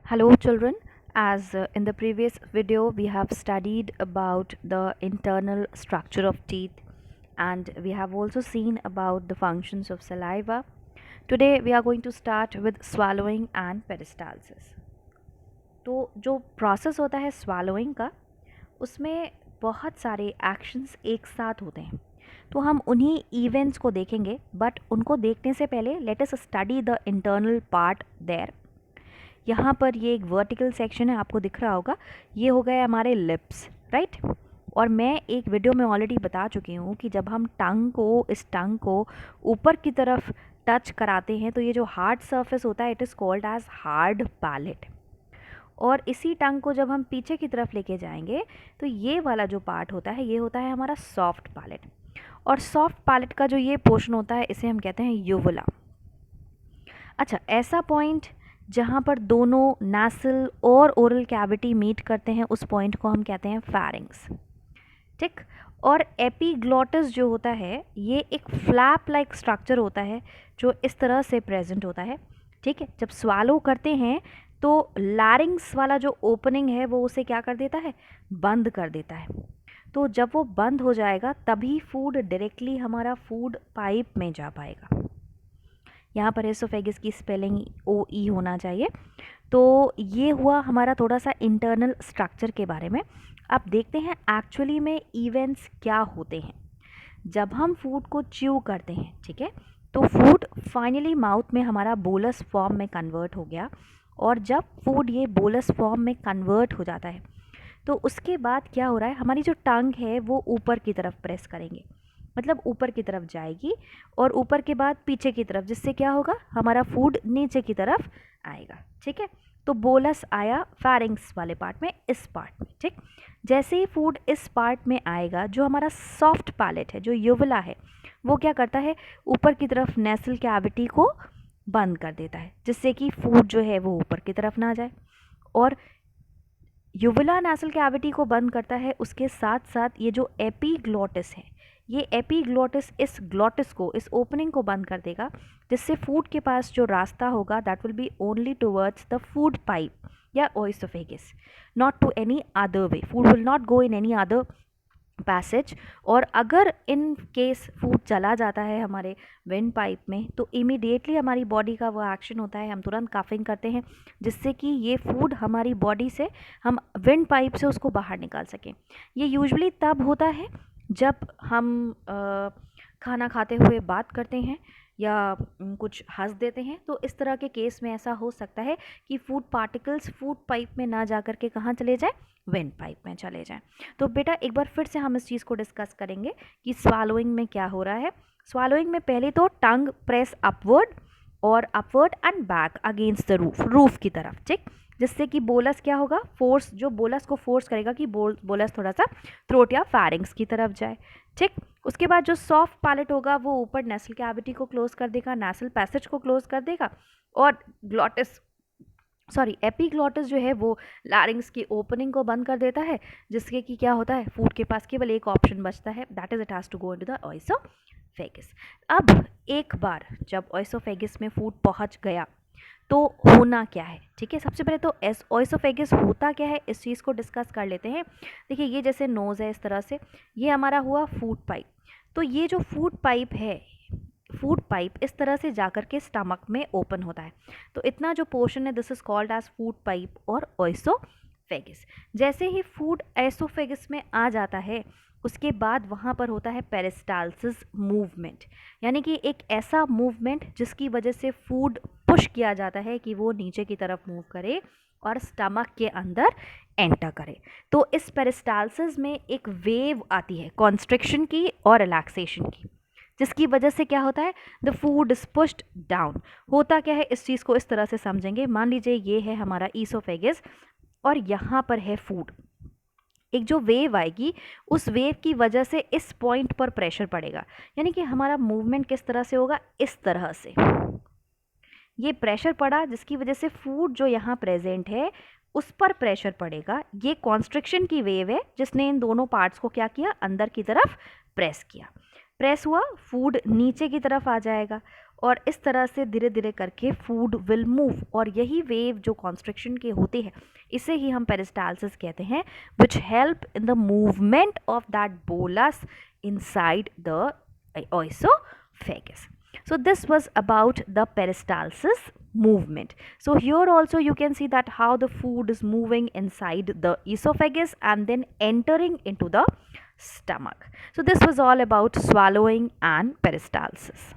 Hello children, as in the previous video we have studied about the internal structure of teeth and we have also seen about the functions of saliva. Today we are going to start with swallowing and peristalsis. तो जो process होता है swallowing का उसमें बहुत सारे actions एक साथ होते हैं तो हम उन्हीं इवेंट्स को देखेंगे बट उनको देखने से पहले let us study the internal part there. यहाँ पर ये एक वर्टिकल सेक्शन है, आपको दिख रहा होगा, ये हो गए हमारे लिप्स, राइट। और मैं एक वीडियो में ऑलरेडी बता चुकी हूँ कि जब हम इस टंग को ऊपर की तरफ टच कराते हैं तो ये जो हार्ड सरफेस होता है it is called as hard palate. और इसी टंग को जब हम पीछे की तरफ लेके जाएंगे तो ये वाला जो पार्ट होता है ये होता है हमारा सॉफ्ट पैलेट। और सॉफ्ट पैलेट का जो ये पोर्शन होता है इसे हम कहते हैं यूवुला। अच्छा, ऐसा पॉइंट जहाँ पर दोनों नासल और ओरल कैविटी मीट करते हैं उस पॉइंट को हम कहते हैं फैरिंग्स, ठीक। और एपीग्लॉटिस जो होता है ये एक फ्लैप लाइक स्ट्रक्चर होता है जो इस तरह से प्रेजेंट होता है, ठीक है। जब स्वालो करते हैं तो लैरिंग्स वाला जो ओपनिंग है वो उसे क्या कर देता है, बंद कर देता है। तो जब वो बंद हो जाएगा तभी फूड डायरेक्टली हमारा फूड पाइप में जा पाएगा। यहाँ पर एसोफेगस की स्पेलिंग OE होना चाहिए। तो ये हुआ हमारा थोड़ा सा इंटरनल स्ट्रक्चर के बारे में। अब देखते हैं एक्चुअली में इवेंट्स क्या होते हैं जब हम फूड को च्यू करते हैं, ठीक है। तो फूड फाइनली माउथ में हमारा बोलस फॉर्म में कन्वर्ट हो गया और जब फूड ये बोलस फॉर्म में कन्वर्ट हो जाता है तो उसके बाद क्या हो रहा है, हमारी जो टंग है वो ऊपर की तरफ प्रेस करेंगे, मतलब ऊपर की तरफ जाएगी और ऊपर के बाद पीछे की तरफ, जिससे क्या होगा, हमारा फूड नीचे की तरफ आएगा, ठीक है। तो बोलस आया फैरिंग्स वाले पार्ट में, इस पार्ट में, ठीक। जैसे ही फूड इस पार्ट में आएगा जो हमारा सॉफ्ट पैलेट है, जो यूवुला है, वो क्या करता है, ऊपर की तरफ नेसल कैविटी को बंद कर देता है जिससे कि फूड जो है वो ऊपर की तरफ ना जाए। और यूवुला नेसल कैविटी को बंद करता है, उसके साथ साथ ये जो एपीग्लॉटिस है, ये एपीग्लॉटिस इस ग्लॉटिस को, इस ओपनिंग को बंद कर देगा जिससे फूड के पास जो रास्ता होगा that will be only towards the food pipe या oesophagus, not to any other way. Food will not go in any other passage. और अगर इन केस फूड चला जाता है हमारे विंड पाइप में तो इमीडिएटली हमारी बॉडी का वो एक्शन होता है, हम तुरंत काफिंग करते हैं जिससे कि ये फूड हमारी बॉडी से, हम विंड पाइप से उसको बाहर निकाल सकें। ये यूजुअली तब होता है जब हम खाना खाते हुए बात करते हैं या कुछ हंस देते हैं, तो इस तरह के केस में ऐसा हो सकता है कि फूड पार्टिकल्स फूड पाइप में ना जा कर के कहाँ चले जाएं, विंड पाइप में चले जाएं। तो बेटा एक बार फिर से हम इस चीज़ को डिस्कस करेंगे कि स्वालोइंग में क्या हो रहा है। स्वालोइंग में पहले तो टंग प्रेस अपवर्ड और upward and back against the roof की तरफ, ठीक, जिससे कि बोलस क्या होगा, फोर्स, जो बोलस को फोर्स करेगा कि बोलस थोड़ा सा थ्रोट या फैरिंग्स की तरफ जाए, ठीक। उसके बाद जो सॉफ्ट पैलेट होगा वो ऊपर नेसल कैविटी को क्लोज कर देगा, नेसल पैसेज को क्लोज कर देगा और एपीग्लॉटिस जो है वो लैरिंग्स की ओपनिंग को बंद कर देता है जिससे कि क्या होता है, फूड के पास केवल एक ऑप्शन बचता है, that is it has to go into the oesophagus. अब एक बार जब ओइसोफेगस में फूड पहुंच गया तो होना क्या है, ठीक है। सबसे पहले तो ओइसोफेगस होता क्या है इस चीज़ को डिस्कस कर लेते हैं। देखिए ये जैसे नोज़ है इस तरह से, ये हमारा हुआ फूड पाइप। तो ये जो फूड पाइप है, फूड पाइप इस तरह से जाकर के स्टमक में ओपन होता है। तो इतना जो पोर्शन है this is called as food pipe और ओइसोफेगस। जैसे ही फूड एसोफेगस में आ जाता है उसके बाद वहाँ पर होता है पेरिस्टाल्सिस मूवमेंट, यानी कि एक ऐसा मूवमेंट जिसकी वजह से फूड पुश किया जाता है कि वो नीचे की तरफ मूव करे और स्टमक के अंदर एंटर करे। तो इस पेरिस्टाल्सिस में एक वेव आती है कॉन्स्ट्रिक्शन की और रिलैक्सेशन की, जिसकी वजह से क्या होता है, the food is pushed down. होता क्या है इस चीज़ को इस तरह से समझेंगे, मान लीजिए ये है हमारा ईसोफेगस और यहाँ पर है फूड। एक जो वेव आएगी उस वेव की वजह से इस पॉइंट पर प्रेशर पड़ेगा, यानी कि हमारा मूवमेंट किस तरह से होगा, इस तरह से ये प्रेशर पड़ा जिसकी वजह से फूड जो यहाँ प्रेजेंट है उस पर प्रेशर पड़ेगा। ये कॉन्स्ट्रिक्शन की वेव है जिसने इन दोनों पार्ट्स को क्या किया, अंदर की तरफ प्रेस किया। प्रेस हुआ, फूड नीचे की तरफ आ जाएगा और इस तरह से धीरे धीरे करके फूड विल मूव, और यही वेव जो कॉन्स्ट्रिक्शन के होते हैं इसे ही हम पेरिस्टालसिस कहते हैं, which help in the movement of that bolus inside the oesophagus. So this was about the peristalsis movement. So here also you can see that how the food is moving inside the esophagus and then entering into the stomach. So this was all about swallowing and peristalsis.